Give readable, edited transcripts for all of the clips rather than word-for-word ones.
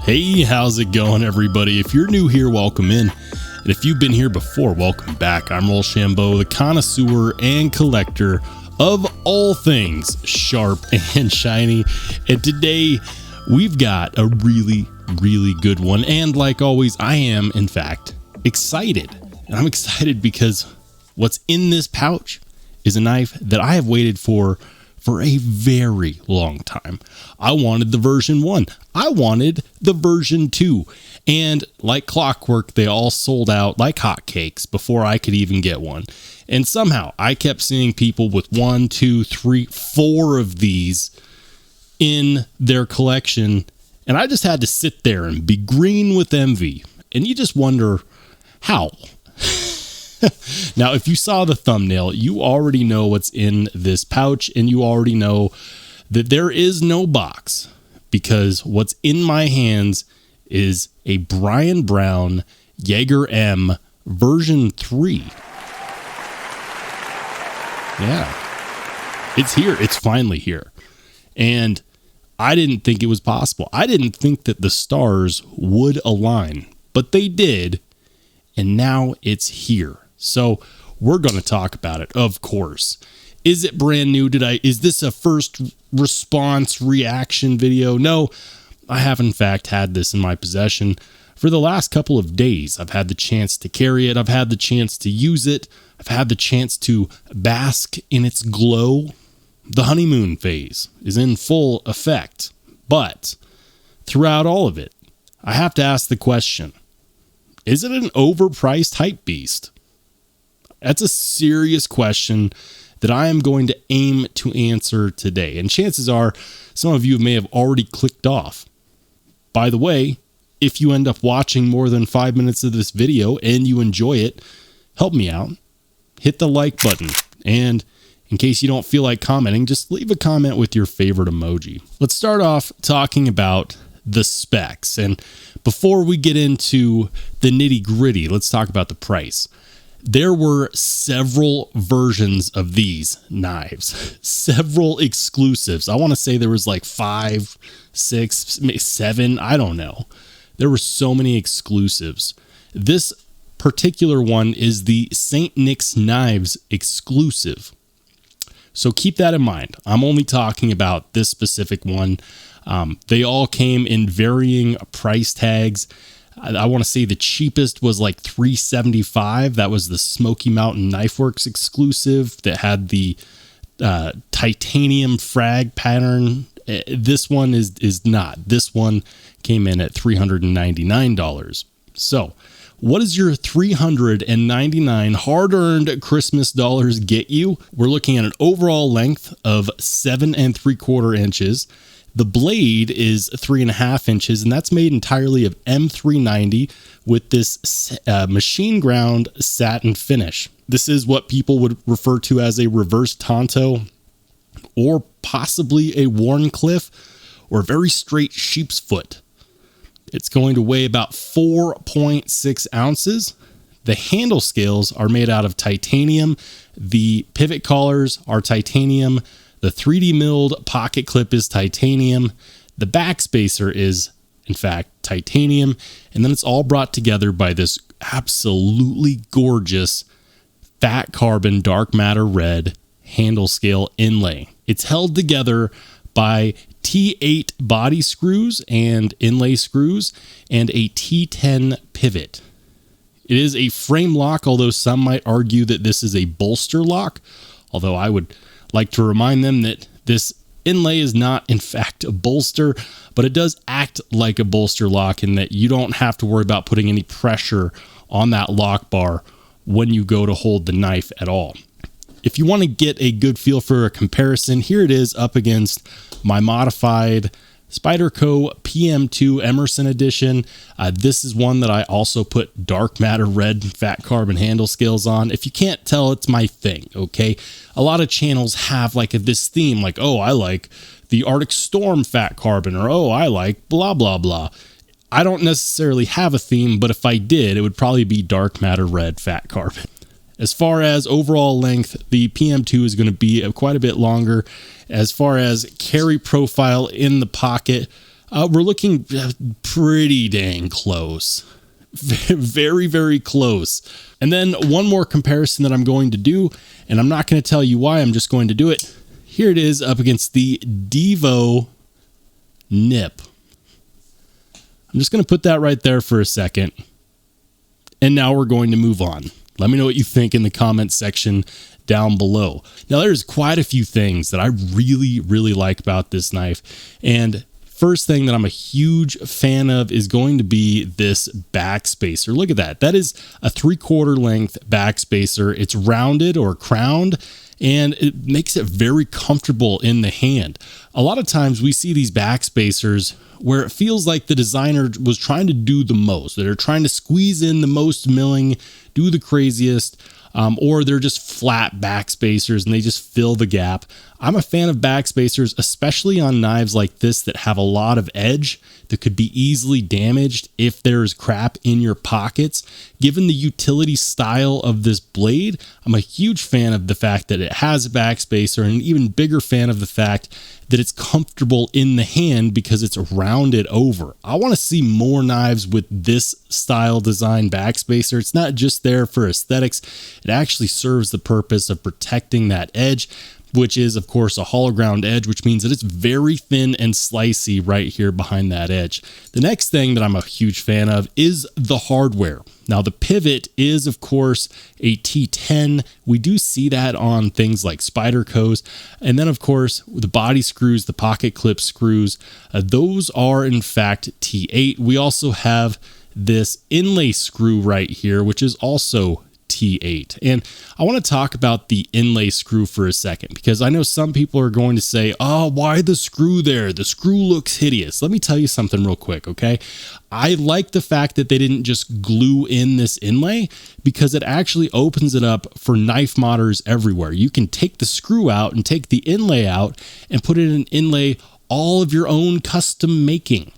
Hey, how's it going, everybody? If you're new here, welcome in. And if you've been here before, welcome back. I'm Rollshambo, the connoisseur and collector of all things sharp and shiny. And today we've got a really good one. And like always, I am, in fact, excited. And I'm excited because what's in this pouch is a knife that I have waited for a very long time. I wanted the version 1. I wanted the version 2. And like clockwork, they all sold out like hotcakes before I could even get one. And somehow I kept seeing people with 1, 2, 3, 4 of these in their collection. And I just had to sit there and be green with envy. And you just wonder how. Now, if you saw the thumbnail, you already know what's in this pouch, and you already know that there is no box, because what's in my hands is a Brian Brown Yeager-M version 3. Yeah, it's here. It's finally here. And I didn't think it was possible. I didn't think that the stars would align, but they did. And now it's here. So we're going to talk about it, of course. Is it brand new? Is this a first response reaction video? No, I have in fact had this in my possession for the last couple of days. I've had the chance to carry it. I've had the chance to use it. I've had the chance to bask in its glow. The honeymoon phase is in full effect. But throughout all of it, I have to ask the question, is it an overpriced hype beast? That's a serious question that I am going to aim to answer today. And chances are some of you may have already clicked off. By the way, if you end up watching more than 5 minutes of this video and you enjoy it, help me out. Hit the like button. And in case you don't feel like commenting, just leave a comment with your favorite emoji. Let's start off talking about the specs. And before we get into the nitty gritty, let's talk about the price. There were several versions of these knives, several exclusives. I want to say there was like 5, 6, 7. I don't know. There were so many exclusives. This particular one is the St. Nick's Knives exclusive. So keep that in mind. I'm only talking about this specific one. They all came in varying price tags. I want to say the cheapest was like $375. That was the Smoky Mountain Knife Works exclusive that had the titanium frag pattern. This one is not. This one came in at $399. So what does your $399 hard-earned Christmas dollars get you? We're looking at an overall length of 7 3/4 inches. The blade is 3.5 inches, and that's made entirely of M390 with this machine ground satin finish. This is what people would refer to as a reverse Tonto, or possibly a Warncliffe, or a very straight sheep's foot. It's going to weigh about 4.6 ounces. The handle scales are made out of titanium. The pivot collars are titanium. The 3D milled pocket clip is titanium. The backspacer is, in fact, titanium. And then it's all brought together by this absolutely gorgeous fat carbon dark matter red handle scale inlay. It's held together by T8 body screws and inlay screws and a T10 pivot. It is a frame lock, although some might argue that this is a bolster lock, although I would like to remind them that this inlay is not in fact a bolster, but it does act like a bolster lock in that you don't have to worry about putting any pressure on that lock bar when you go to hold the knife at all. If you want to get a good feel for a comparison, here it is up against my modified Spyderco PM2 Emerson edition. This is one that I also put dark matter red fat carbon handle scales on. If you can't tell, it's my thing, okay? A lot of channels have like this theme, like, oh, I like the Arctic Storm fat carbon, or oh, I like blah, blah, blah. I don't necessarily have a theme, but if I did, it would probably be dark matter red fat carbon. As far as overall length, the PM2 is going to be quite a bit longer. As far as carry profile in the pocket, We're looking pretty dang close. Very, very close. And then one more comparison that I'm going to do, and I'm not going to tell you why, I'm just going to do it. Here it is up against the Devo Nip. I'm just going to put that right there for a second. And now we're going to move on. Let me know what you think in the comments section down below. Now, there's quite a few things that I really, really like about this knife. And first thing that I'm a huge fan of is going to be this backspacer. Look at that. That is a 3/4 length backspacer. It's rounded or crowned, and it makes it very comfortable in the hand. A lot of times we see these backspacers where it feels like the designer was trying to do the most. They're trying to squeeze in the most milling, do the craziest, or they're just flat backspacers and they just fill the gap. I'm a fan of backspacers, especially on knives like this that have a lot of edge that could be easily damaged if there's crap in your pockets. Given the utility style of this blade, I'm a huge fan of the fact that it has a backspacer, and an even bigger fan of the fact that it's comfortable in the hand because it's rounded over. I want to see more knives with this style design backspacer. It's not just there for aesthetics. It actually serves the purpose of protecting that edge, which is, of course, a hollow ground edge, which means that it's very thin and slicey right here behind that edge. The next thing that I'm a huge fan of is the hardware. Now, the pivot is, of course, a T10. We do see that on things like Spyderco's. And then, of course, the body screws, the pocket clip screws, those are, in fact, T8. We also have this inlay screw right here, which is also T8. And I want to talk about the inlay screw for a second, because I know some people are going to say, oh, why the screw there? The screw looks hideous. Let me tell you something real quick, okay? I like the fact that they didn't just glue in this inlay, because it actually opens it up for knife modders everywhere. You can take the screw out and take the inlay out and put it in an inlay all of your own custom making.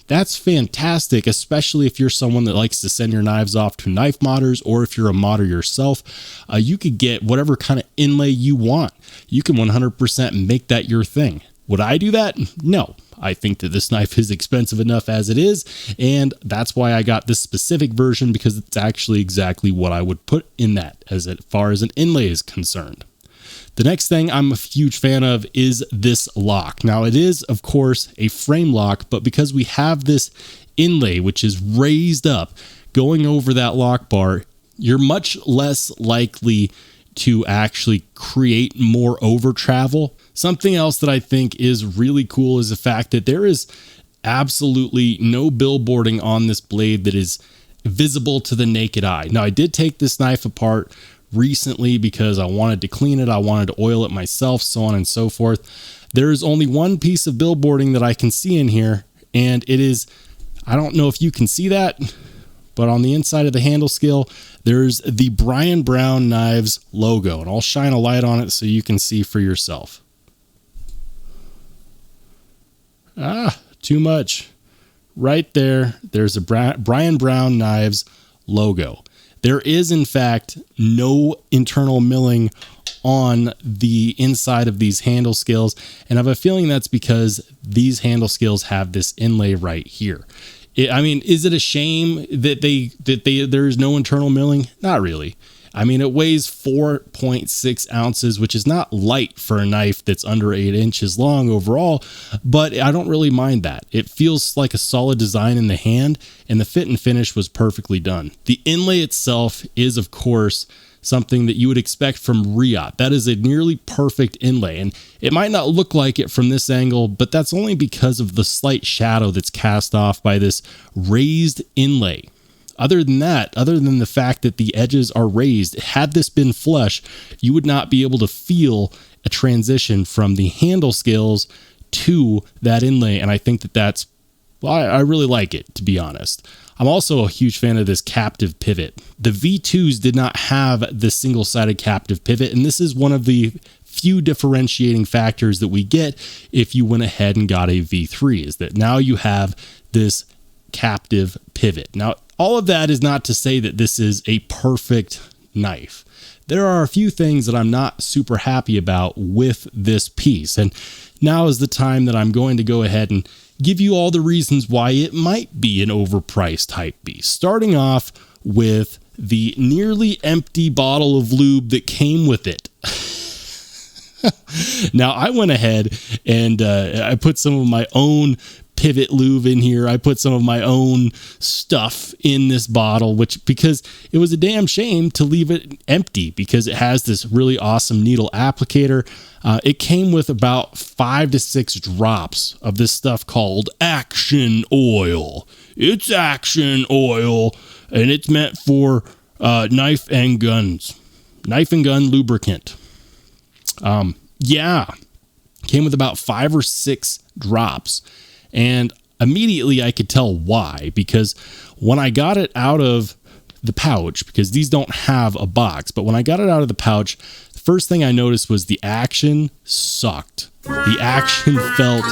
That's fantastic, especially if you're someone that likes to send your knives off to knife modders, or if you're a modder yourself. You could get whatever kind of inlay you want. You can 100% make that your thing. Would I do that? No. I think that this knife is expensive enough as it is, and that's why I got this specific version, because it's actually exactly what I would put in that as far as an inlay is concerned. The next thing I'm a huge fan of is this lock. Now, it is, of course, a frame lock, but because we have this inlay, which is raised up, going over that lock bar, you're much less likely to actually create more over travel. Something else that I think is really cool is the fact that there is absolutely no billboarding on this blade that is visible to the naked eye. Now, I did take this knife apart recently because I wanted to clean it, I wanted to oil it myself, so on and so forth. There is only one piece of billboarding that I can see in here, and it is, I don't know if you can see that, but on the inside of the handle scale, there's the Brian Brown Knives logo, and I'll shine a light on it so you can see for yourself. Too much. Right there, there's a Brian Brown Knives logo. There is, in fact, no internal milling on the inside of these handle scales, and I have a feeling that's because these handle scales have this inlay right here. I mean, is it a shame that there's no internal milling? Not really. I mean, it weighs 4.6 ounces, which is not light for a knife that's under 8 inches long overall, but I don't really mind that. It feels like a solid design in the hand, and the fit and finish was perfectly done. The inlay itself is, of course, something that you would expect from Riot. That is a nearly perfect inlay, and it might not look like it from this angle, but that's only because of the slight shadow that's cast off by this raised inlay. Other than that, other than the fact that the edges are raised, had this been flush, you would not be able to feel a transition from the handle scales to that inlay. And I think that that's, well, I really like it, to be honest. I'm also a huge fan of this captive pivot. The V2s did not have this single-sided captive pivot, and this is one of the few differentiating factors that we get if you went ahead and got a V3, is that now you have this captive pivot. Now, all of that is not to say that this is a perfect knife. There are a few things that I'm not super happy about with this piece, and now is the time that I'm going to go ahead and give you all the reasons why it might be an overpriced hype beast. Starting off with the nearly empty bottle of lube that came with it. Now, I went ahead and I put some of my own pivot lube in here. I put some of my own stuff in this bottle, because it was a damn shame to leave it empty, because it has this really awesome needle applicator. It came with about 5 to 6 drops of this stuff called Action Oil. It's Action Oil, and it's meant for knife and gun lubricant. Came with about 5 or 6 drops. And immediately I could tell why, because when I got it out of the pouch, because these don't have a box, but when I got it out of the pouch, the first thing I noticed was the action sucked. The action felt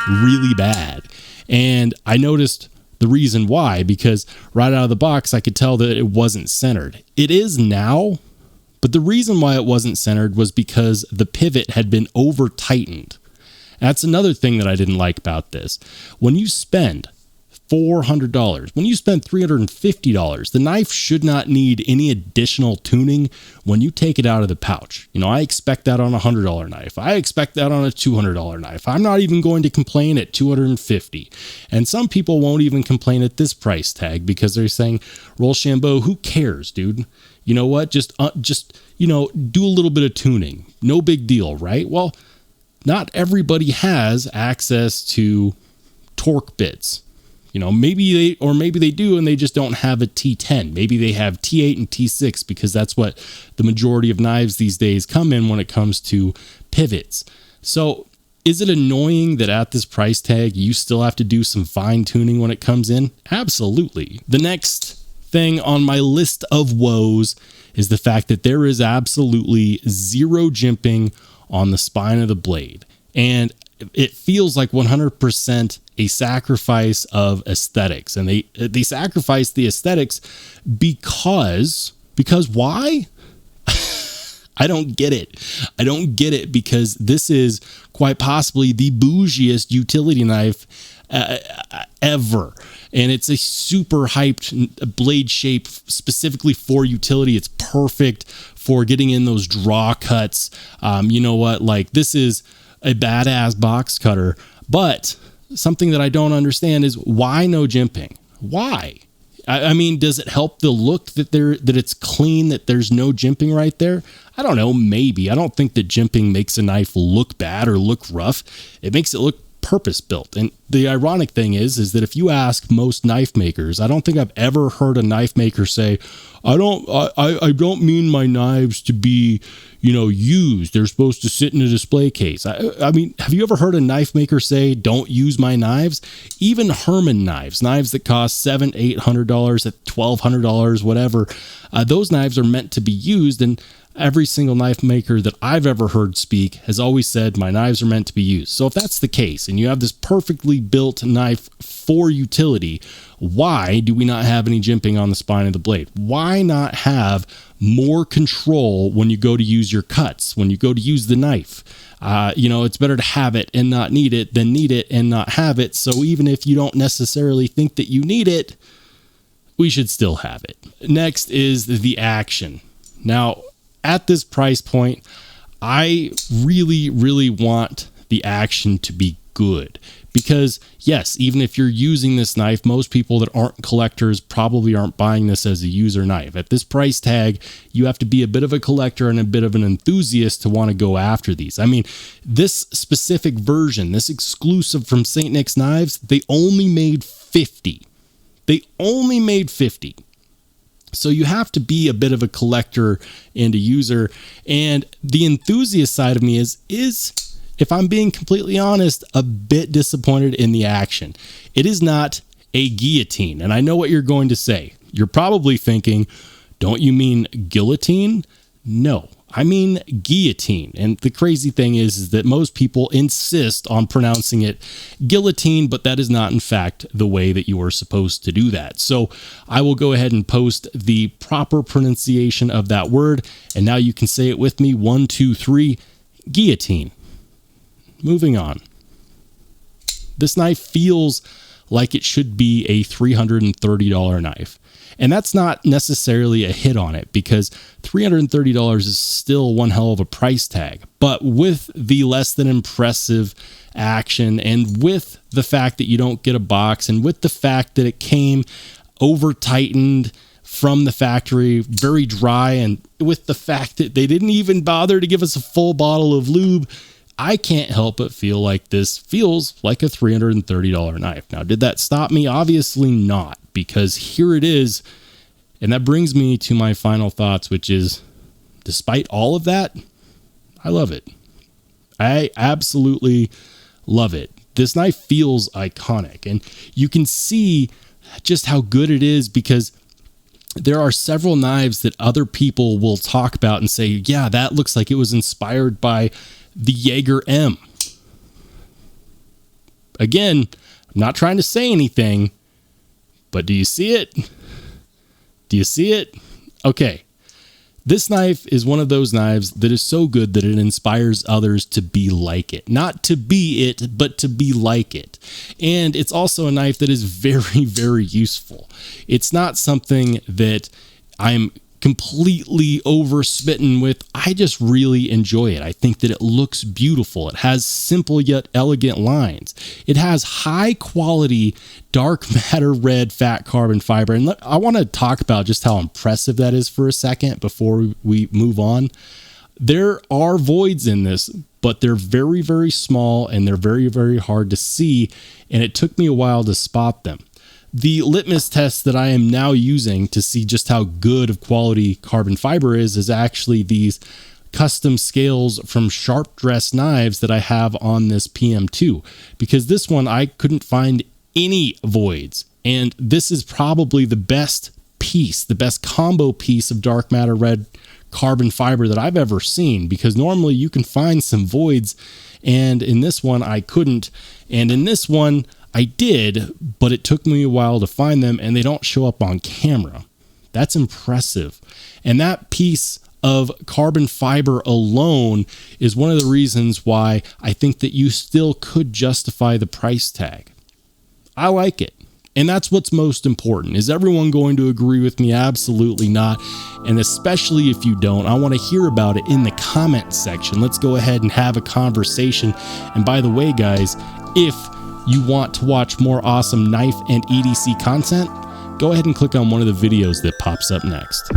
really bad. And I noticed the reason why, because right out of the box, I could tell that it wasn't centered. It is now, but the reason why it wasn't centered was because the pivot had been over tightened. That's another thing that I didn't like about this. When you spend $400, when you spend $350, the knife should not need any additional tuning when you take it out of the pouch. You know, I expect that on a $100 knife. I expect that on a $200 knife. I'm not even going to complain at $250. And some people won't even complain at this price tag, because they're saying, Rollshambo, who cares, dude? You know what? Just do a little bit of tuning. No big deal, right? Well, not everybody has access to torque bits. You know, maybe they do, and they just don't have a T10. Maybe they have T8 and T6, because that's what the majority of knives these days come in when it comes to pivots. So is it annoying that at this price tag, you still have to do some fine tuning when it comes in? Absolutely. The next thing on my list of woes is the fact that there is absolutely zero jimping on the spine of the blade. And it feels like 100% a sacrifice of aesthetics. And they sacrifice the aesthetics because why? I don't get it. Because this is quite possibly the bougiest utility knife ever. And it's a super hyped blade shape specifically for utility. It's perfect for getting in those draw cuts. You know what? Like, this is a badass box cutter. But something that I don't understand is, why no jimping? Why? I mean, does it help the look that it's clean, that there's no jimping right there? I don't know, maybe. I don't think that jimping makes a knife look bad or look rough. It makes it look purpose built. And the ironic thing is that if you ask most knife makers, I don't think I've ever heard a knife maker say, I don't mean my knives to be, used. They're supposed to sit in a display case. I mean, have you ever heard a knife maker say, don't use my knives? Even Herman knives that cost $700, $800, at $1,200, whatever, those knives are meant to be used. And every single knife maker that I've ever heard speak has always said, my knives are meant to be used. So if that's the case, and you have this perfectly built knife for utility, why do we not have any jimping on the spine of the blade? Why not have more control when you go to use your cuts, when you go to use the knife? It's better to have it and not need it than need it and not have it. So even if you don't necessarily think that you need it, we should still have it. Next is the action. Now, at this price point, I really, really want the action to be good, because yes, even if you're using this knife, most people that aren't collectors probably aren't buying this as a user knife. At this price tag, you have to be a bit of a collector and a bit of an enthusiast to want to go after these. I mean, this specific version, this exclusive from St. Nick's Knives, they only made 50. So you have to be a bit of a collector and a user. And the enthusiast side of me is, if I'm being completely honest, a bit disappointed in the action. It is not a guillotine. And I know what you're going to say. You're probably thinking, don't you mean guillotine? No, I mean guillotine. And the crazy thing is that most people insist on pronouncing it guillotine, but that is not, in fact, the way that you are supposed to do that. So I will go ahead and post the proper pronunciation of that word. And now you can say it with me. 1, 2, 3, guillotine. Moving on. This knife feels like it should be a $330 knife. And that's not necessarily a hit on it, because $330 is still one hell of a price tag. But with the less than impressive action, and with the fact that you don't get a box, and with the fact that it came over tightened from the factory, very dry, and with the fact that they didn't even bother to give us a full bottle of lube, I can't help but feel like this feels like a $330 knife. Now, did that stop me? Obviously not, because here it is. And that brings me to my final thoughts, which is, despite all of that, I love it. I absolutely love it. This knife feels iconic, and you can see just how good it is, because there are several knives that other people will talk about and say, yeah, that looks like it was inspired by the Yeager-M. Again, I'm not trying to say anything, but do you see it? Do you see it? Okay. This knife is one of those knives that is so good that it inspires others to be like it. Not to be it, but to be like it. And it's also a knife that is very, very useful. It's not something that I'm completely oversmitten with. I just really enjoy it. I think that it looks beautiful. It has simple yet elegant lines. It has high quality dark matter red fat carbon fiber. And I want to talk about just how impressive that is for a second before we move on. There are voids in this, but they're very, very small, and they're very, very hard to see. And it took me a while to spot them. The litmus test that I am now using to see just how good of quality carbon fiber is actually these custom scales from Sharp Dress knives that I have on this PM2, because this one I couldn't find any voids. And this is probably the best piece, the best combo piece of dark matter red carbon fiber that I've ever seen, because normally you can find some voids, and in this one I couldn't. And in this one I did, but it took me a while to find them, and they don't show up on camera. That's impressive. And that piece of carbon fiber alone is one of the reasons why I think that you still could justify the price tag. I like it. And that's what's most important. Is everyone going to agree with me? Absolutely not. And especially if you don't, I want to hear about it in the comment section. Let's go ahead and have a conversation. And by the way, guys, if you want to watch more awesome knife and EDC content, go ahead and click on one of the videos that pops up next.